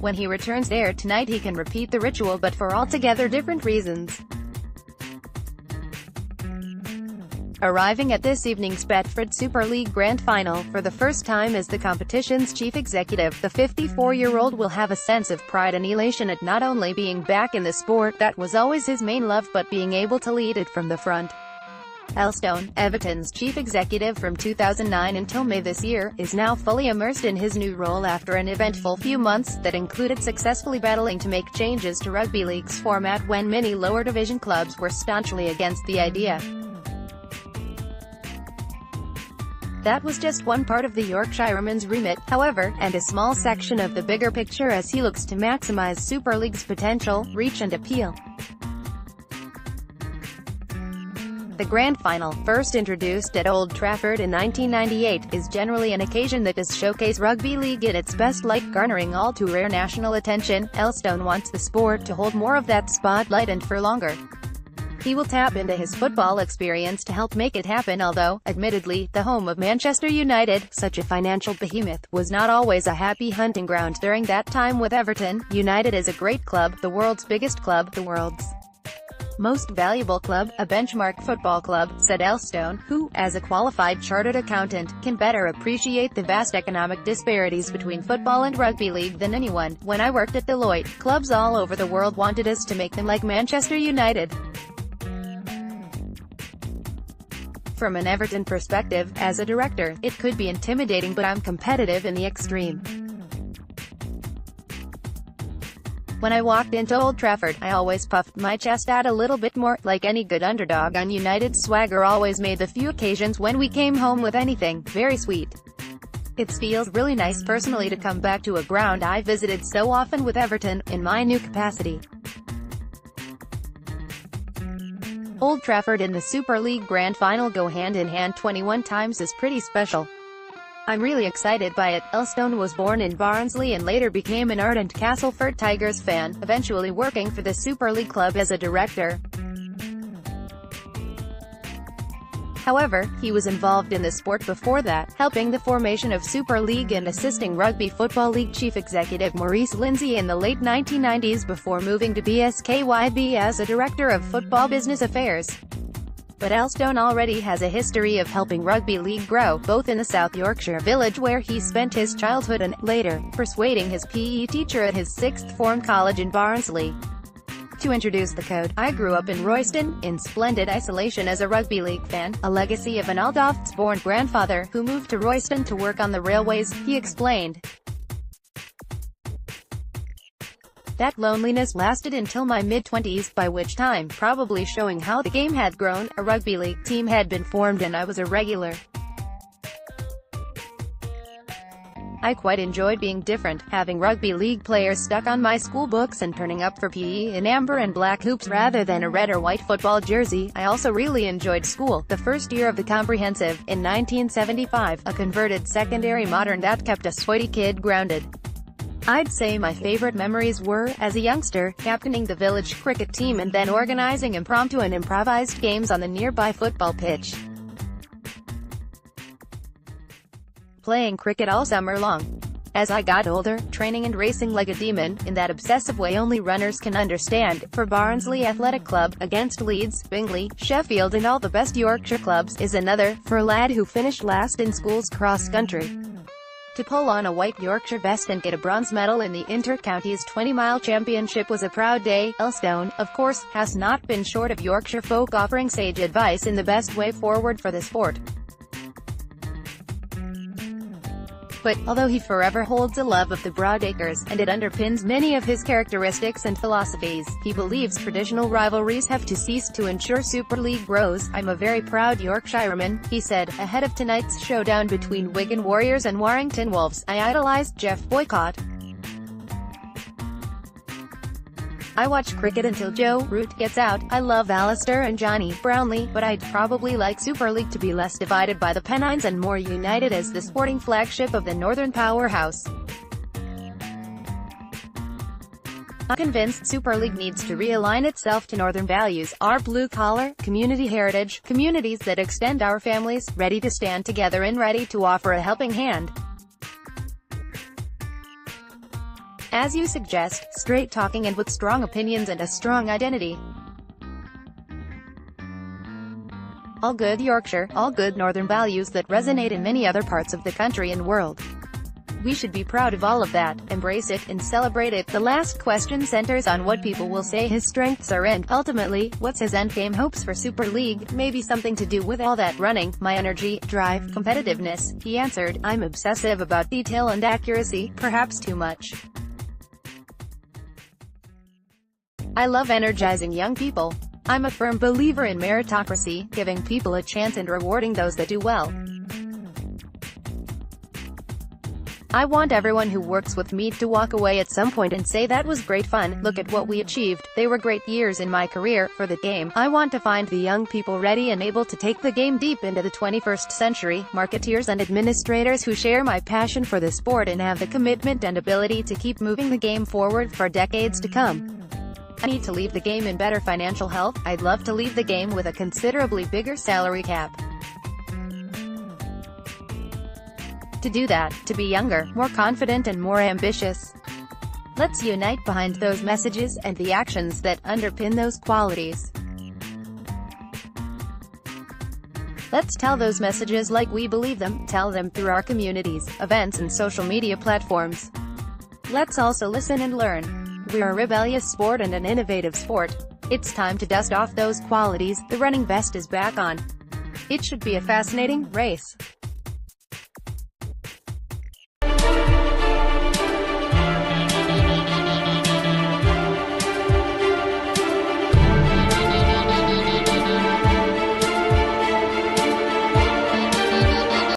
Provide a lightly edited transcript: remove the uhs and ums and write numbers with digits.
When he returns there tonight he can repeat the ritual, but for altogether different reasons. Arriving at this evening's Betfred Super League Grand Final for the first time as the competition's chief executive, the 54-year-old will have a sense of pride and elation at not only being back in the sport that was always his main love, but being able to lead it from the front. Elstone, Everton's chief executive from 2009 until May this year, is now fully immersed in his new role after an eventful few months that included successfully battling to make changes to rugby league's format when many lower division clubs were staunchly against the idea. That was just one part of the Yorkshireman's remit, however, and a small section of the bigger picture as he looks to maximize Super League's potential, reach and appeal. The Grand Final, first introduced at Old Trafford in 1998, is generally an occasion that does showcase rugby league at its best light, garnering all too rare national attention. Elstone wants the sport to hold more of that spotlight and for longer. He will tap into his football experience to help make it happen, although, admittedly, the home of Manchester United, such a financial behemoth, was not always a happy hunting ground during that time with Everton. United is a great club, the world's biggest club, the world's most valuable club, a benchmark football club, said Elstone, who, as a qualified chartered accountant, can better appreciate the vast economic disparities between football and rugby league than anyone. When I worked at Deloitte, clubs all over the world wanted us to make them like Manchester United. From an Everton perspective, as a director, it could be intimidating, but I'm competitive in the extreme. When I walked into Old Trafford, I always puffed my chest out a little bit more, like any good underdog, and United's swagger always made the few occasions when we came home with anything very sweet. It feels really nice personally to come back to a ground I visited so often with Everton, in my new capacity. Old Trafford and the Super League Grand Final go hand in hand 21 times is pretty special. I'm really excited by it. Elstone was born in Barnsley and later became an ardent Castleford Tigers fan, eventually working for the Super League club as a director. However, he was involved in the sport before that, helping the formation of Super League and assisting Rugby Football League chief executive Maurice Lindsay in the late 1990s before moving to BSKYB as a director of football business affairs. But Elstone already has a history of helping rugby league grow, both in the South Yorkshire village where he spent his childhood and, later, persuading his PE teacher at his sixth form college in Barnsley to introduce the code. I grew up in Royston, in splendid isolation as a rugby league fan, a legacy of an Aldofts-born grandfather who moved to Royston to work on the railways, he explained. That loneliness lasted until my mid-20s, by which time, probably showing how the game had grown, a rugby league team had been formed and I was a regular. I quite enjoyed being different, having rugby league players stuck on my school books and turning up for PE in amber and black hoops rather than a red or white football jersey. I also really enjoyed school, the first year of the comprehensive, in 1975, a converted secondary modern that kept a sweaty kid grounded. I'd say my favorite memories were, as a youngster, captaining the village cricket team and then organizing impromptu and improvised games on the nearby football pitch. Playing cricket all summer long. As I got older, training and racing like a demon, in that obsessive way only runners can understand, for Barnsley Athletic Club, against Leeds, Bingley, Sheffield and all the best Yorkshire clubs, is another, for a lad who finished last in school's cross-country. To pull on a white Yorkshire vest and get a bronze medal in the Inter-Counties 20-mile championship was a proud day. Elstone, of course, has not been short of Yorkshire folk offering sage advice in the best way forward for the sport. But, although he forever holds a love of the Broadacres, and it underpins many of his characteristics and philosophies, he believes traditional rivalries have to cease to ensure Super League grows. I'm a very proud Yorkshireman, he said, ahead of tonight's showdown between Wigan Warriors and Warrington Wolves. I idolized Jeff Boycott. I watch cricket until Joe Root gets out. I love Alistair and Johnny Brownlee, but I'd probably like Super League to be less divided by the Pennines and more united as the sporting flagship of the Northern powerhouse. I'm convinced Super League needs to realign itself to Northern values, our blue-collar, community heritage, communities that extend our families, ready to stand together and ready to offer a helping hand. As you suggest, straight talking and with strong opinions and a strong identity. All good Yorkshire, all good Northern values that resonate in many other parts of the country and world. We should be proud of all of that, embrace it, and celebrate it. The last question centers on what people will say his strengths are and, ultimately, what's his endgame hopes for Super League. Maybe something to do with all that running, my energy, drive, competitiveness. He answered, I'm obsessive about detail and accuracy, perhaps too much. I love energizing young people. I'm a firm believer in meritocracy, giving people a chance and rewarding those that do well. I want everyone who works with me to walk away at some point and say that was great fun, look at what we achieved, they were great years in my career. For the game, I want to find the young people ready and able to take the game deep into the 21st century, marketeers and administrators who share my passion for the sport and have the commitment and ability to keep moving the game forward for decades to come. I need to leave the game in better financial health. I'd love to leave the game with a considerably bigger salary cap. To do that, to be younger, more confident and more ambitious. Let's unite behind those messages, and the actions that underpin those qualities. Let's tell those messages like we believe them, tell them through our communities, events and social media platforms. Let's also listen and learn. We're a rebellious sport and an innovative sport. It's time to dust off those qualities. The running vest is back on. It should be a fascinating race.